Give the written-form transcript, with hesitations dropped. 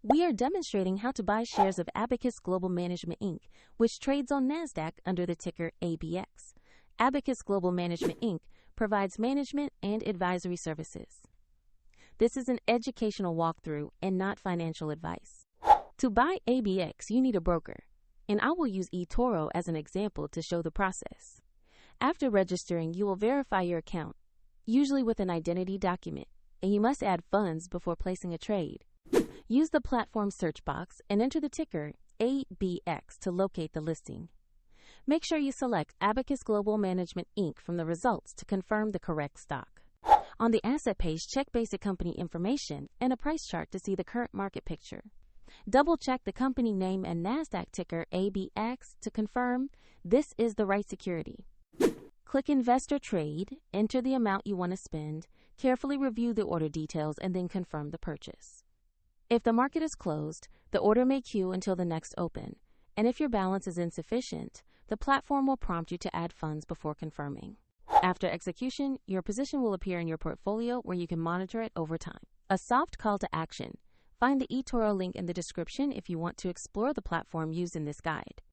We are demonstrating how to buy shares of Abacus Global Management Inc., which trades on NASDAQ under the ticker ABX. Abacus Global Management Inc. provides management and advisory services. This is an educational walkthrough and not financial advice. To buy ABX, you need a broker, and I will use eToro as an example to show the process. After registering, you will verify your account, usually with an identity document, and you must add funds before placing a trade. Use the platform search box and enter the ticker ABX to locate the listing. Make sure you select Abacus Global Management Inc. from the results to confirm the correct stock. On the asset page, check basic company information and a price chart to see the current market picture. Double-check the company name and NASDAQ ticker ABX to confirm this is the right security. Click Invest or Trade, enter the amount you want to spend, carefully review the order details, and then confirm the purchase. If the market is closed, the order may queue until the next open, and if your balance is insufficient, the platform will prompt you to add funds before confirming. After execution, your position will appear in your portfolio where you can monitor it over time. A soft call to action. Find the eToro link in the description if you want to explore the platform used in this guide.